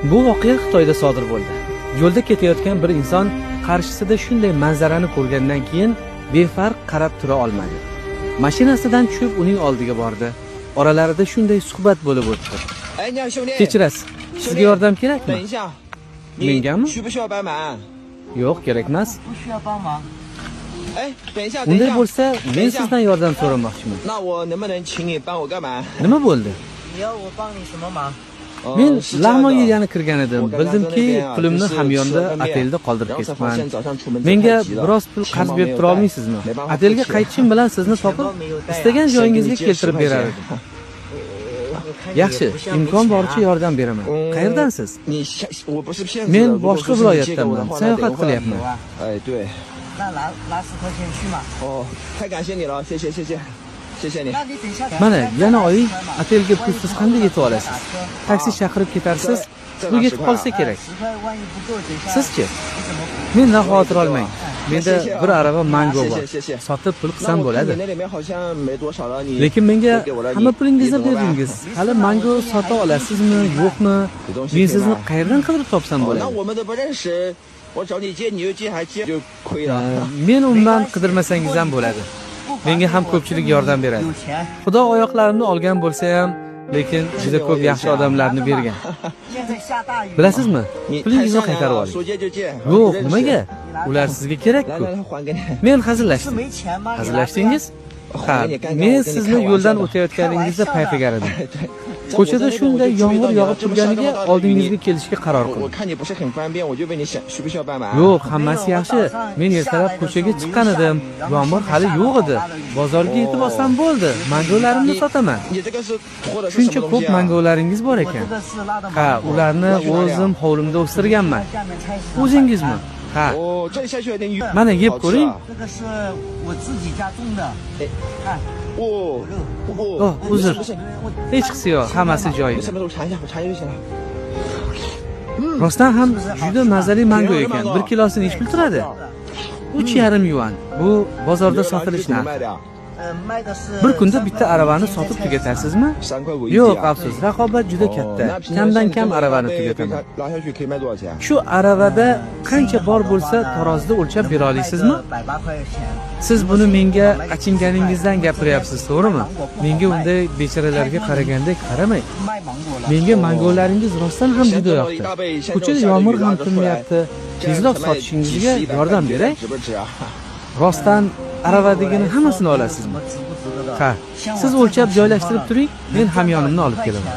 Bu voqea Xitoyda sodir bo'ldi. Yo'lda ketayotgan bir inson qarshisida shunday manzarani ko'rgandan keyin befarq qarab tura olmadi. Mashinasidan tushib uning oldiga bordi. Oralarida shunday suhbat bo'lib o'tdi. Kechirasiz. Sizga yordam kerakmi? Mengami? Yo'q, kerak emas. Unday bo'lsa, men sizdan yordam so'ramoqchiman. Nima bo'ldi? Men Lag'moyga yana kirgan edim. Bildimki, pulimni hamyonda otelda qoldirib ketibman. Menga biroz pul qarz berib tura olmaysizmi? Otelga qaytishim bilan sizni topib, istagan joyingizga keltirib berar edim. Yaxshi, imkon boricha yordam beraman. Qayerdansiz? Men boshqa viloyatdanman. Sayohat qilyapman. Mana, yana oying otelga pulsiz qanday yetib olasiz? Taksi chaqirib ketarsiz, bu yetib qolsa kerak. Sizchi? Mendan xavotir olmang. Menda bir arava mango bor. Sotib pul qilsam bo'ladi. Lekin menga hamma pulingizni berdingiz. Hali mango sota olasizmi, yo'qmi? Men sizni qayerdan qidirib topsam bo'ladi? Men undan qidirmasangiz ham bo'ladi. Menga ham ko'pchilik yordam beradi. Xudo oyoqlarimni olgan bo'lsa ham, lekin juda ko'p yaxshi odamlarni bergan. Bilasizmi? Pulingizni qaytarib oling. Yo'q, nimaga? Ular sizga kerak-ku. Men hazillashdim. Hazillashdingiz? Ha, men sizni yo'ldan o'tayotganingizda payqagan edim. Ko'chada shunday yomg'ir yog'ib turganiga oldingizga kelishga qaror qildim. Yo'q, hammasi yaxshi. Men ertalab ko'chaga chiqqan edim. Yomg'ir hali yo'q edi. Bozorga yetib olsam bo'ldi. Mangolarimni sotaman. Shuncha ko'p mangolaringiz bor ekan. Ha, ularni o'zim hovlimda o'stirganman. O'zingizmi? Ha. Mana yeb ko'ring. Oh, uzr. Hech qisi yo'q, hammasi joyida. Rostdan ham juda mazali mango ekan. 1 kilosini nech pul turadi? 3,5 yuan. Bu bozorda sotilish narxi. Bir kunda bitta aravani sotib tugatarsizmi? Yo'q, afsus, raqobat juda katta. Kamdan kam aravani tugataman. Shu aravada qancha bor bo'lsa, tarozida o'lchab bera olasizmi? Siz buni menga achinganingizdan gapiryapsiz, to'g'rimi? Menga unday bechoralarga qaragandek qaramang. Menga mangolaringiz rostdan ham juda yoqdi. Ko'chada yomg'ir ham tinmayapti. Tezroq sotishingizga yordam beray. Rostdan aravadagini hammasini olasizmi? Ha, siz o'lchab joylashtirib turing, men hamyonimni olib kelaman.